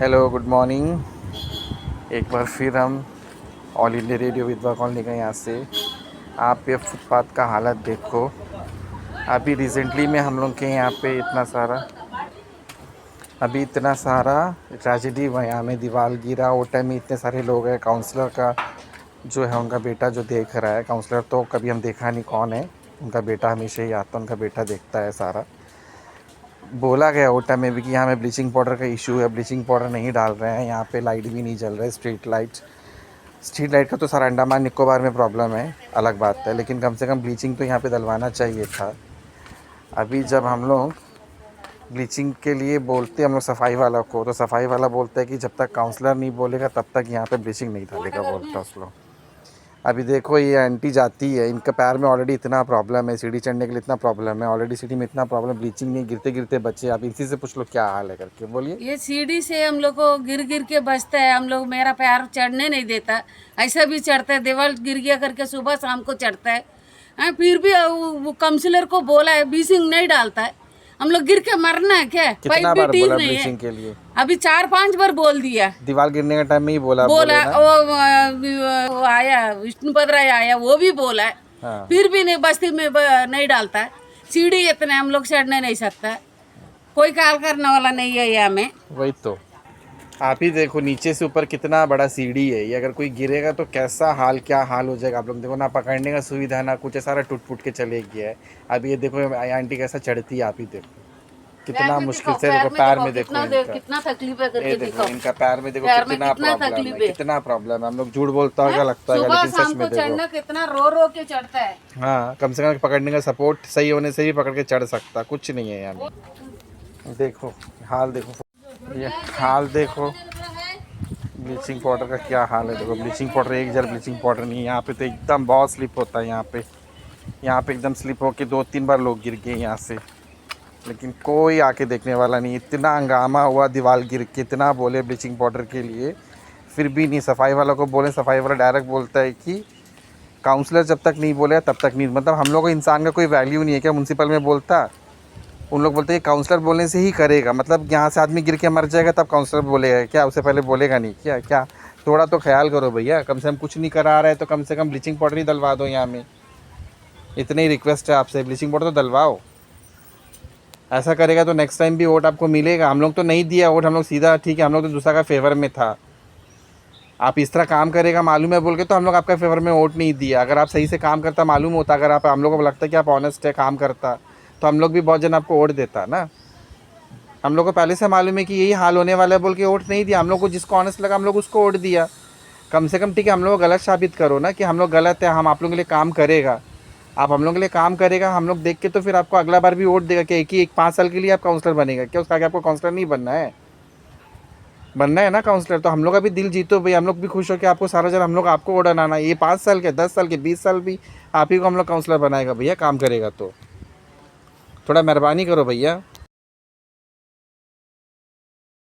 Hello, good morning. एक बार फिर हम ऑल इंडिया रेडियो विधवा कॉलोनी का यहाँ से आप ये फुटपाथ का हालत देखो। अभी रिसेंटली में हम लोग के यहाँ पे इतना सारा ट्रेजेडी हुआ, यहाँ में दीवार गिरा। वो टाइम में इतने सारे लोग हैं। काउंसलर का जो है, उनका बेटा जो देख रहा है, काउंसलर तो कभी हम देखा नहीं कौन है, उनका बेटा हमेशा ही आता है, उनका बेटा देखता है सारा। बोला गया ओटा में भी कि यहाँ में ब्लीचिंग पाउडर का इशू है, ब्लीचिंग पाउडर नहीं डाल रहे हैं, यहाँ पे लाइट भी नहीं जल रहा है, स्ट्रीट लाइट का तो सारा अंडमान निकोबार में प्रॉब्लम है, अलग बात है, लेकिन कम से कम ब्लीचिंग तो यहाँ पे डलवाना चाहिए था। अभी जब हम लोग ब्लीचिंग के लिए बोलते हम लोग सफाई वाला को, तो सफाई वाला बोलता है कि जब तक काउंसलर नहीं बोलेगा तब तक यहाँ पे ब्लीचिंग नहीं डालेगा, बोलता है उस लोग। अभी देखो ये आंटी जाती है, इनका पैर में ऑलरेडी इतना प्रॉब्लम है, सीढ़ी चढ़ने के लिए इतना प्रॉब्लम है, ऑलरेडी सीढ़ी में इतना प्रॉब्लम, ब्लीचिंग नहीं, गिरते गिरते बच्चे। आप इसी से पूछ लो क्या हाल है करके, बोलिए। ये सीढ़ी से हम लोग को गिर गिर के बचता है, हम लोग मेरा पैर चढ़ने नहीं देता, ऐसा भी चढ़ता है, दीवार गिर गया करके सुबह शाम को चढ़ता है। फिर भी वो काउंसलर को बोला है ब्लीचिंग नहीं डालता है। हम लोग गिर के मरना है क्या? कितना पाइप भी बार ठीक बोला नहीं ब्लीचिंग है। के लिए? अभी 4-5 बार बोल दिया। दीवार गिरने का टाइम में ही बोला वो आया विष्णुपद राय आया, वो भी बोला है। हाँ। फिर भी नहीं, बस्ती में नहीं डालता है। सीढ़ी इतने हम लोग चढ़ने नहीं सकता, कोई कार करने वाला नहीं है यहाँ में। वही तो, आप ही देखो नीचे से ऊपर कितना बड़ा सीढ़ी है, ये अगर कोई गिरेगा तो कैसा हाल, क्या हाल हो जाएगा। आप लोग देखो ना, पकड़ने का सुविधा ना कुछ है, सारा टूट फूट के चले गया है। अभी ये देखो आंटी कैसा चढ़ती है, आप ही देखो कितना मुश्किल से। देखो पैर में देखो कितना तकलीफ है करके देखो इनका पैर में देखो कितना प्रॉब्लम है। हम लोग झूठ बोलता होगा लगता है, लेकिन सच में देखो कितना रो रो के चढ़ता है। हाँ, कम से कम पकड़ने का सपोर्ट सही होने से ही पकड़ के चढ़ सकता, कुछ नहीं है यहाँ में। देखो हाल, देखो ये हाल, देखो ब्लीचिंग पाउडर का क्या हाल है। देखो ब्लीचिंग पाउडर, एक जर ब्लीचिंग पाउडर नहीं है यहाँ पे, तो एकदम बहुत स्लिप होता है यहाँ पे एकदम स्लिप होके 2-3 बार लोग गिर गए यहाँ से, लेकिन कोई आके देखने वाला नहीं। इतना हंगामा हुआ, दीवार गिर के इतना बोले ब्लीचिंग पाउडर के लिए, फिर भी नहीं। सफाई वाला को बोले, सफाई वाला डायरेक्ट बोलता है कि काउंसलर जब तक नहीं बोले तब तक नहीं। मतलब हम लोग को इंसान का कोई वैल्यू नहीं है क्या? म्यूनसिपल में बोलता, उन लोग बोलते हैं काउंसलर बोलने से ही करेगा। मतलब यहाँ से आदमी गिर के मर जाएगा तब काउंसलर बोलेगा क्या? उससे पहले बोलेगा नहीं क्या? क्या थोड़ा तो ख्याल करो भैया, कम से कम कुछ नहीं करा रहा है तो कम से कम ब्लीचिंग पाउडर ही डलवा दो यहाँ में। इतनी ही रिक्वेस्ट है आपसे, ब्लीचिंग पाउडर तो डलवाओ। ऐसा करेगा तो नेक्स्ट टाइम भी वोट आपको मिलेगा। हम लोग तो नहीं दिया वोट, हम लोग सीधा, ठीक है, हम लोग तो दूसरा का फेवर में था। आप इस तरह काम करेगा मालूम है बोल के तो हम लोग आपका फेवर में वोट नहीं दिया। अगर आप सही से काम करता मालूम होता, अगर आप हम लोग को लगता है कि आप ऑनेस्ट है, काम करता, तो हम लोग भी बहुत जन आपको वोट देता ना। हम लोग को पहले से मालूम है कि यही हाल होने वाला है बोल के वोट नहीं दिया। हम लोग को जिसको ऑनेस्ट लगा हम लोग उसको वोट दिया। कम से कम ठीक है, हम लोग को गलत साबित करो ना कि हम लोग गलत है, हम आप लोगों के लिए काम करेगा। आप हम लोग के लिए काम करेगा, हम लोग देख के तो फिर आपको अगला बार भी वोट देगा कि 5 साल के लिए आप काउंसलर बनेगा क्या? उसका आगे आपको काउंसलर नहीं बनना है, बनना है ना काउंसलर। तो हम लोग का भी दिल जीतो भाई, हम लोग भी खुश हो कि आपको सारा जन हम लोग आपको वोट बनाना। ये 5 साल के, 10 साल के, 20 साल भी आप ही को हम लोग काउंसलर बनाएगा भैया, काम करेगा तो। थोड़ा मेहरबानी करो भैया।